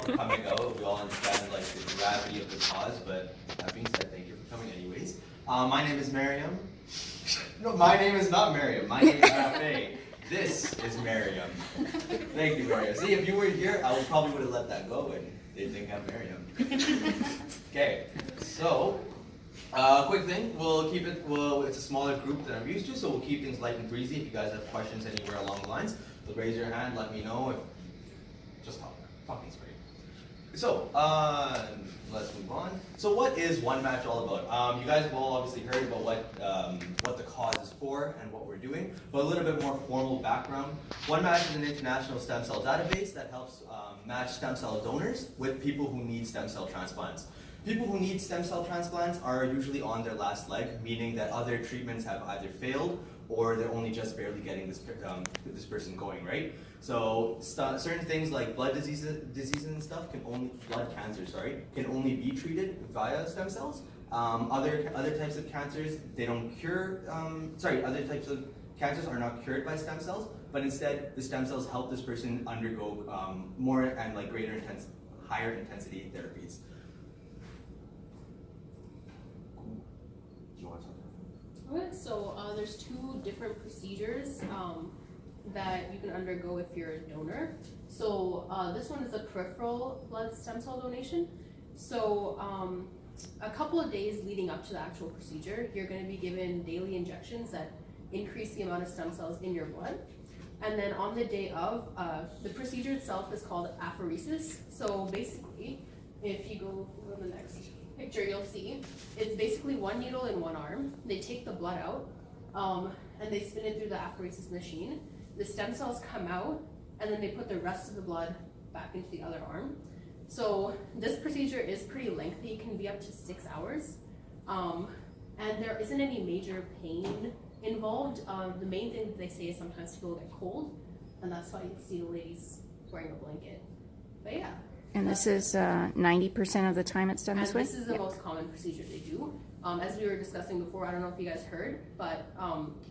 for coming out. We all understand like the gravity of the cause, but that being said, thank you for coming anyways. My name is Miriam. No, my name is not Miriam. My name is Rafe. This is Miriam. Thank you, Miriam. See, if you were here, I probably would have let that go and they think I'm Miriam. Okay, so quick thing. We'll keep it. It's a smaller group than I'm used to, so we'll keep things light and breezy. If you guys have questions anywhere along the lines, raise your hand. Let me know. Just talk. Talking's great. So, let's move on. So what is One Match all about? You guys have all obviously heard about what the cause is for and what we're doing, but a little bit more formal background. One Match is an international stem cell database that helps match stem cell donors with people who need stem cell transplants. People who need stem cell transplants are usually on their last leg, meaning that other treatments have either failed or they're only just barely getting this person going, right? So certain things like blood diseases and stuff blood cancer, can only be treated via stem cells. Other types of cancers, they don't cure, other types of cancers are not cured by stem cells, but instead the stem cells help this person undergo more and like higher intensity therapies. Okay, so there's two different procedures that you can undergo if you're a donor. So this one is a peripheral blood stem cell donation. So a couple of days leading up to the actual procedure, you're going to be given daily injections that increase the amount of stem cells in your blood. And then on the day of, the procedure itself is called apheresis. So basically, if you go to the next picture, you'll see it's basically one needle in one arm. They take the blood out and they spin it through the apheresis machine. The stem cells come out and then they put the rest of the blood back into the other arm. So this procedure is pretty lengthy. It can be up to 6 hours. And there isn't any major pain involved. The main thing that they say is sometimes people get cold, and that's why you see the ladies wearing a blanket. But yeah. And this is 90% of the time it's done this way? This is the most common procedure they do. As we were discussing before, I don't know if you guys heard, but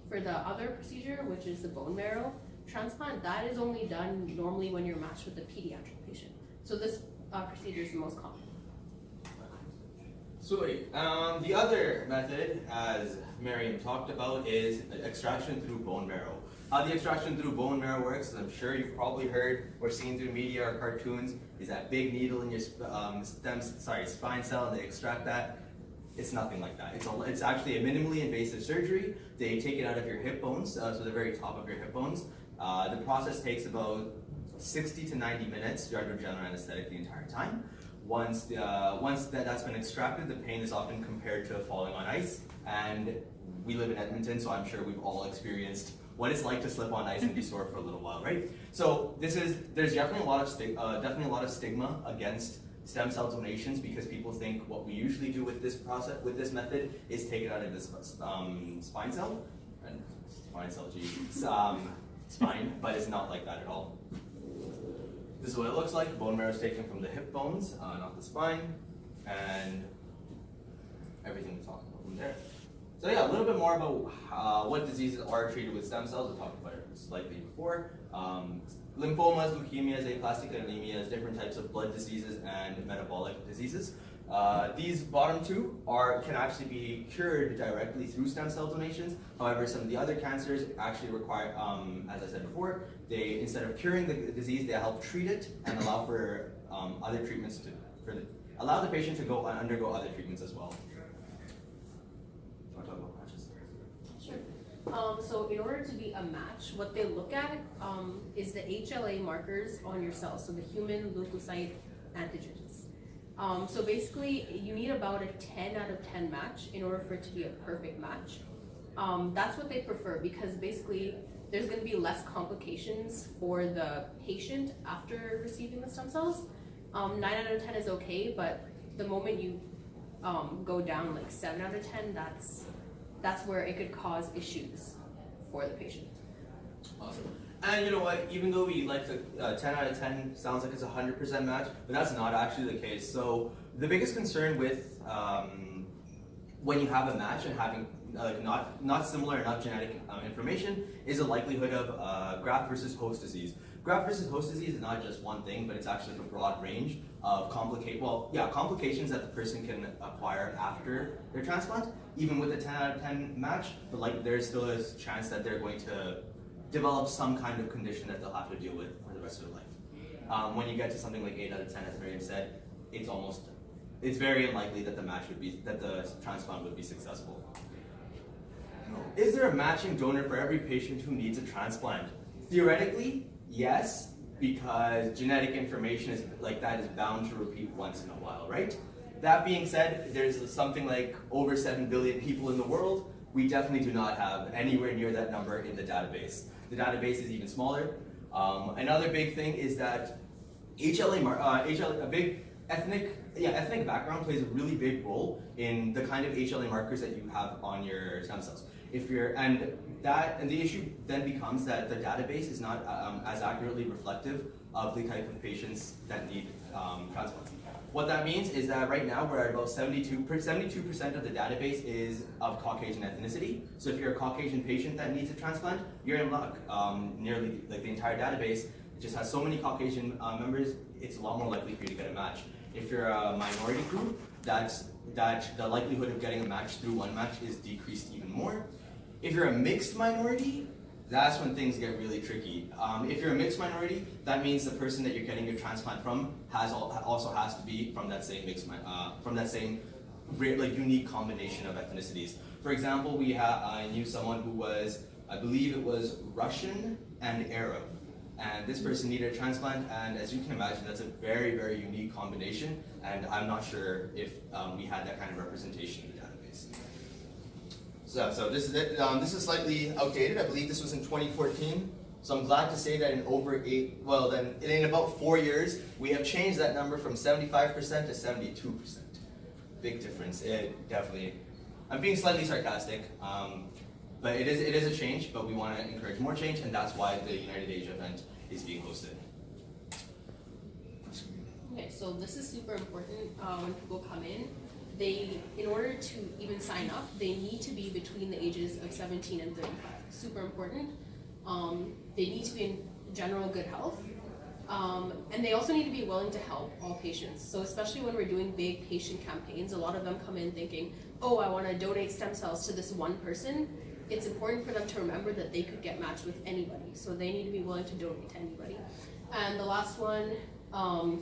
for the other procedure, which is the bone marrow transplant, that is only done normally when you're matched with a pediatric patient. So this procedure is the most common. Sweet. The other method, as Miriam talked about, is extraction through bone marrow. How the extraction through bone marrow works, as I'm sure you've probably heard or seen through media or cartoons, is that big needle in your spine cell, and they extract that. It's nothing like that. It's actually a minimally invasive surgery. They take it out of your hip bones, so the very top of your hip bones. The process takes about 60 to 90 minutes. You're under general anesthetic the entire time. Once that's been extracted, the pain is often compared to falling on ice. And we live in Edmonton, so I'm sure we've all experienced what it's like to slip on ice and be sore for a little while, right? So there's definitely a lot of stigma against stem cell donations because people think what we usually do with this method is take it out of the spine cell, spine, but it's not like that at all. This is what it looks like. Bone marrow is taken from the hip bones, not the spine, and everything we talked about from there. So yeah, a little bit more about what diseases are treated with stem cells. I talked about it slightly before. Lymphomas, leukemias, aplastic anemias, different types of blood diseases, and metabolic diseases. These bottom two can actually be cured directly through stem cell donations. However, some of the other cancers actually require, as I said before, instead of curing the disease, they help treat it and allow for other treatments allow the patient to undergo other treatments as well. Sure. So in order to be a match, what they look at is the HLA markers on your cells, so the human leukocyte antigens. So basically, you need about a 10 out of 10 match in order for it to be a perfect match. That's what they prefer because basically there's going to be less complications for the patient after receiving the stem cells. 9 out of 10 is okay, but the moment you go down like 7 out of 10, that's where it could cause issues for the patient. Awesome. And you know what, even though we like to 10 out of 10 sounds like it's 100% match, but that's not actually the case. So the biggest concern with when you have a match and having not similar enough genetic information is the likelihood of graft versus host disease. graft versus host disease is not just one thing, but it's actually a broad range of complications that the person can acquire after their transplant. Even with a 10 out of 10 match, but like there's still a chance that they're going to develop some kind of condition that they'll have to deal with for the rest of their life. When you get to something like 8 out of 10, as Miriam said, it's very unlikely that the transplant would be successful. Is there a matching donor for every patient who needs a transplant? Theoretically, yes, because genetic information is bound to repeat once in a while, right? That being said, there's something like over 7 billion people in the world. We definitely do not have anywhere near that number in the database. The database is even smaller. Another big thing is that a big ethnic background plays a really big role in the kind of HLA markers that you have on your stem cells. And the issue then becomes that the database is not as accurately reflective of the type of patients that need transplants. What that means is that right now we're at about 72% of the database is of Caucasian ethnicity. So if you're a Caucasian patient that needs a transplant, you're in luck. Nearly like the entire database just has so many Caucasian members, it's a lot more likely for you to get a match. If you're a minority group, that the likelihood of getting a match through one match is decreased even more. If you're a mixed minority, that's when things get really tricky. If you're a mixed minority, that means the person that you're getting your transplant from also has to be from that same unique combination of ethnicities. For example, I knew someone who was, I believe it was Russian and Arab, and this person needed a transplant. And as you can imagine, that's a very, very unique combination. And I'm not sure if we had that kind of representation in the database. So this is it. This is slightly outdated. I believe this was in 2014. So I'm glad to say that in about 4 years, we have changed that number from 75% to 72%. Big difference. I'm being slightly sarcastic, but it is a change. But we want to encourage more change, and that's why the United Asia event is being hosted. Okay, so this is super important when people come in. In order to even sign up, they need to be between the ages of 17 and 35. Super important. They need to be in general good health. And they also need to be willing to help all patients. So especially when we're doing big patient campaigns, a lot of them come in thinking, oh, I want to donate stem cells to this one person. It's important for them to remember that they could get matched with anybody. So they need to be willing to donate to anybody. And the last one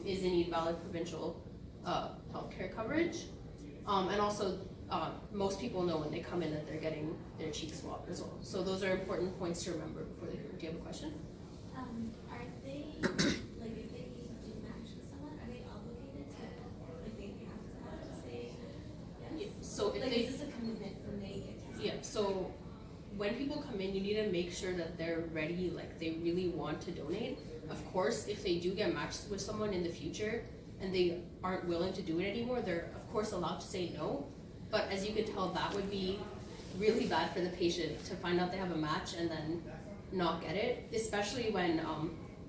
is they need valid provincial healthcare coverage. And also, most people know when they come in that they're getting their cheek swabbed as well. So those are important points to remember before they come. Do you have a question? Are they, if they do match with someone, are they obligated to, they have to say yes? Yeah. So if is this a commitment when they get tested? Yeah, so when people come in, you need to make sure that they're ready, they really want to donate. Of course, if they do get matched with someone in the future and they aren't willing to do it anymore, they're of course allowed to say no. But as you can tell, that would be really bad for the patient to find out they have a match and then not get it, especially when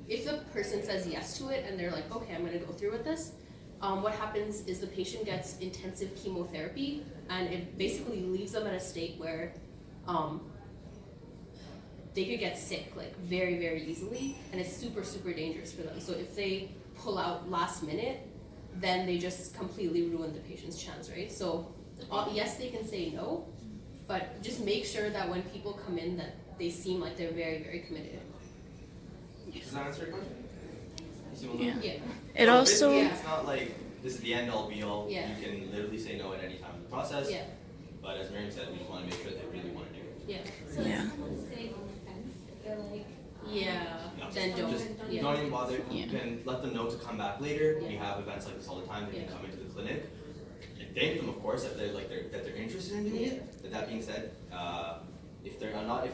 if the person says yes to it and they're like, okay, I'm gonna go through with this, what happens is the patient gets intensive chemotherapy, and it basically leaves them in a state where they could get sick very, very easily, and it's super, super dangerous for them. So if they pull out last minute, then they just completely ruin the patient's chance, right? So yes, they can say no, but just make sure that when people come in that they seem like they're very, very committed. Does that answer your question? Yeah. Yeah. It also, Yeah. It's not like this is the end all be all. Yeah. You can literally say no at any time in the process. Yeah. But as Miriam said, we just want to make sure they really want to do it. Yeah. So Yeah. if someone's sitting on the fence, if they're like, Yeah. No, Then don't. Just Yeah. don't even bother. You Yeah. can let them know to come back later. We Yeah. have events like this all the time. They Yeah. can come into the clinic. And thank them, of course, if they're interested in doing it. But that being said, if they're not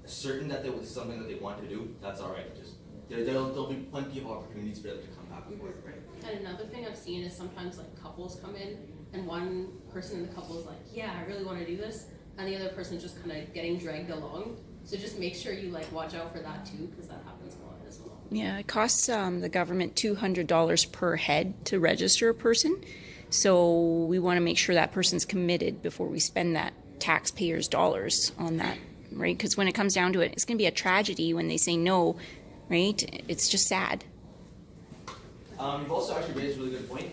certain that there was something that they want to do, that's all right. Just there'll be plenty of opportunities for them to come back and forth, right? And another thing I've seen is sometimes couples come in and one person in the couple is like, yeah, I really want to do this, and the other person's just kind of getting dragged along. So just make sure you watch out for that too, because that happens a lot as well. yeah, it costs the government $200 per head to register a person. So we want to make sure that person's committed before we spend that taxpayers' dollars on that right? Because when it comes down to it, it's going to be a tragedy when they say no, right? It's just sad. You've also actually raised a really good point.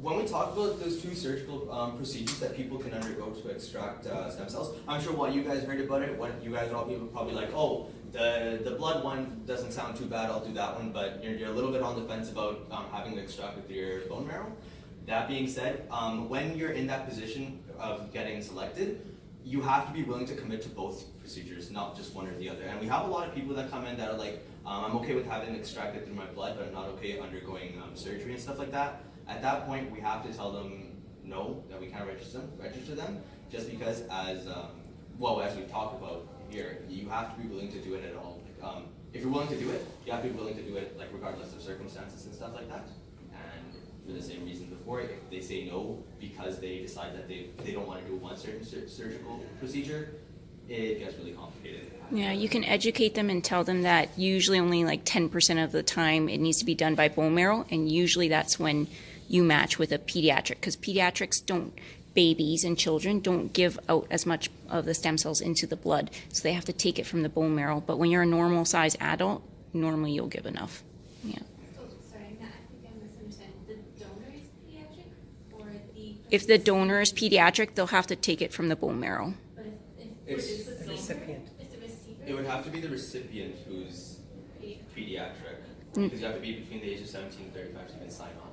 When we talk about those two surgical procedures that people can undergo to extract stem cells, I'm sure what you guys heard about it, what you guys are all probably like, oh, the blood one doesn't sound too bad, I'll do that one, but you're a little bit on the fence about having to extract with your bone marrow. That being said, when you're in that position of getting selected, you have to be willing to commit to both procedures, not just one or the other. And we have a lot of people that come in that are like, I'm okay with having it extracted through my blood, but I'm not okay undergoing surgery and stuff like that. At that point, we have to tell them no, that we can't register them, just because as we've talked about here, you have to be willing to do it at all. If you're willing to do it, you have to be willing to do it like regardless of circumstances and stuff like that. And for the same reason before, if they say no because they decide that they don't want to do one certain surgical procedure, it gets really complicated. Yeah, you can educate them and tell them that usually only like 10% of the time it needs to be done by bone marrow, and usually that's when you match with a pediatric, because pediatrics don't, babies and children don't give out as much of the stem cells into the blood, so they have to take it from the bone marrow. But when you're a normal size adult, normally you'll give enough. Yeah. Oh, sorry, Matt, I think I misunderstood. The donor is pediatric or the? If the donor is pediatric, they'll have to take it from the bone marrow. But It's if the recipient. Is the receiver? It would have to be the recipient who's pediatric, Mm. because you have to be between the age of 17 and 35 to even sign on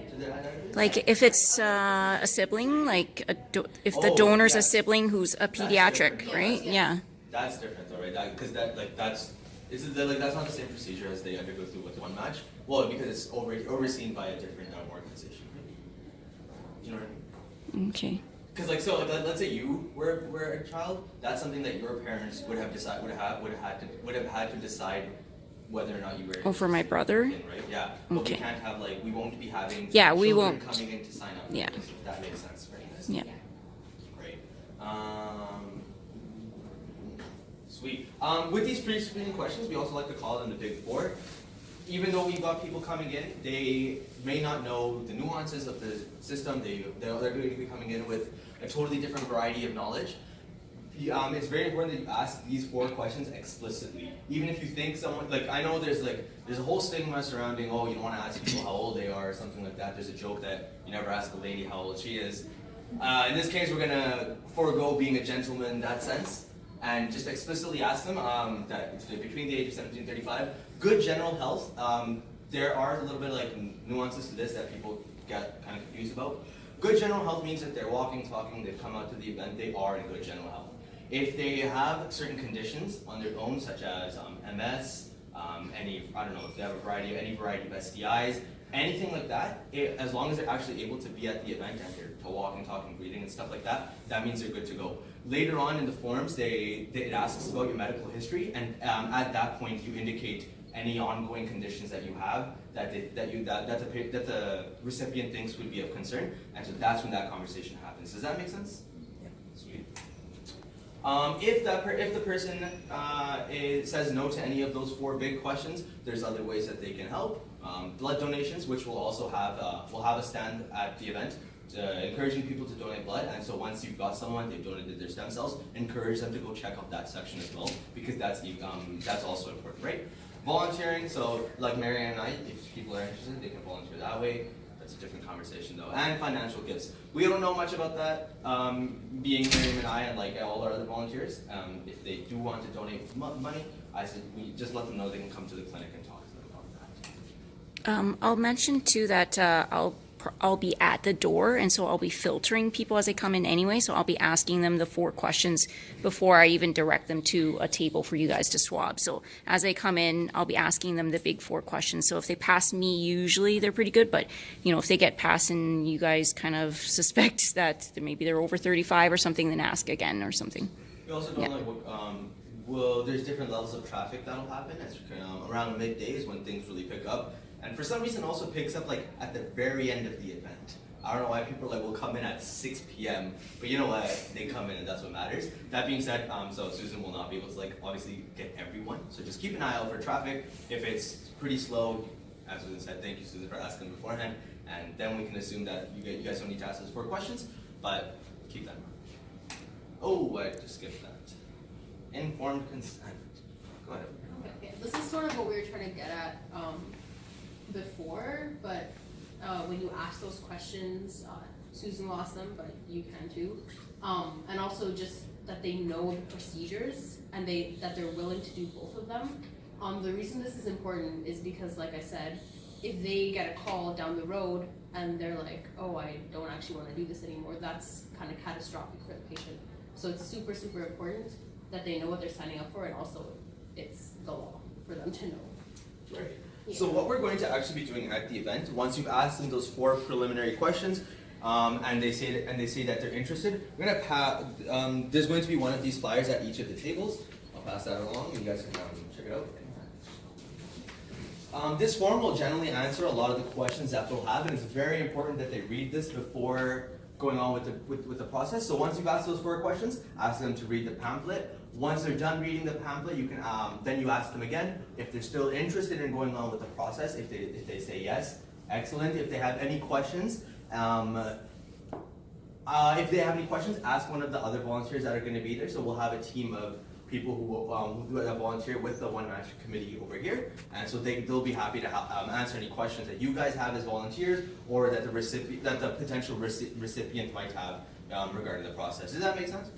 to the identity. Like if it's a sibling, like if the Oh, donor's a yes. sibling who's a pediatric, different. right? Yeah. That's different though, right? Because that's not the same procedure as they undergo through with one match. Well, because it's overseen by a different organization. Right? You know what I mean? Okay. Because let's say you were a child, that's something that your parents would have had to decide whether or not you were. Oh, for my brother? In, right? Yeah. But Okay. we can't have we won't be having. Yeah, we children won't. coming in to sign up. Yeah. If that makes sense, right? Yeah. Great. Sweet. With these pre-screening questions, we also like to call them the Big Four. Even though we've got people coming in, they may not know the nuances of the system. They're going to be coming in with a totally different variety of knowledge. It's very important that you ask these 4 questions explicitly. Even if you think someone, I know there's a whole stigma surrounding, you don't want to ask people how old they are or something like that. There's a joke that you never ask a lady how old she is. In this case, we're going to forego being a gentleman in that sense and just explicitly ask them that it's between the age of 17 and 35. Good general health. There are a little bit of nuances to this that people get kind of confused about. Good general health means that they're walking, talking, they've come out to the event, they are in good general health. If they have certain conditions on their own, such as MS, if they have any variety of STIs, anything like that, as long as they're actually able to be at the event and they're walking, talking, breathing, and stuff like that, that means they're good to go. Later on in the forms, it asks about your medical history, and at that point, you indicate any ongoing conditions that you have that the recipient thinks would be of concern, and so that's when that conversation happens. Does that make sense? Yep. Sweet. If the person says no to any of those 4 big questions, there's other ways that they can help. Blood donations, which will also have a stand at the event, encouraging people to donate blood. And so once you've got someone, they've donated their stem cells, encourage them to go check out that section as well, because that's also important, right? Volunteering, so like Mary and I, if people are interested, they can volunteer that way. That's a different conversation though. And financial gifts. We don't know much about that, being Miriam and I and all our other volunteers. If they do want to donate money, I said we just let them know they can come to the clinic and talk to them about that. I'll mention too that I'll be at the door, and so I'll be filtering people as they come in anyway. So I'll be asking them the 4 questions before I even direct them to a table for you guys to swab. So as they come in, I'll be asking them the big 4 questions. So if they pass me, usually they're pretty good. But if they get past and you guys kind of suspect that maybe they're over 35 or something, then ask again or something. We also don't there's different levels of traffic that'll happen around middays when things really pick up. And for some reason also picks up at the very end of the event. I don't know why people will come in at 6 p.m. But you know what? They come in and that's what matters. That being said, so Susan will not be able to obviously get everyone. So just keep an eye out for traffic. If it's pretty slow, as Susan said, thank you Susan for asking beforehand. And then we can assume that you guys don't need to ask those 4 questions, but keep that in mind. Oh, I just skipped that. informed consent. Go ahead. Okay, this is sort of what we were trying to get at before, but when you ask those questions, Susan lost them, but you can too. And also just that they know the procedures and that they're willing to do both of them. The reason this is important is because, like I said, if they get a call down the road and they're like, oh, I don't actually want to do this anymore, that's kind of catastrophic for the patient. So it's super, super important that they know what they're signing up for, and also it's the law for them to know. Right. Yeah. So what we're going to actually be doing at the event, once you've asked them those 4 preliminary questions, and they say that they're interested, we're gonna there's going to be one of these flyers at each of the tables. I'll pass that along, and you guys can check it out. This form will generally answer a lot of the questions that they'll have, and it's very important that they read this before going on with the process. So once you've asked those 4 questions, ask them to read the pamphlet. Once they're done reading the pamphlet, you can then you ask them again if they're still interested in going on with the process. If they say yes, excellent. If they have any questions, ask one of the other volunteers that are going to be there. So we'll have a team of people who will volunteer with the One Match Committee over here, and so they'll be happy to answer any questions that you guys have as volunteers, or that the potential recipient might have regarding the process. Does that make sense?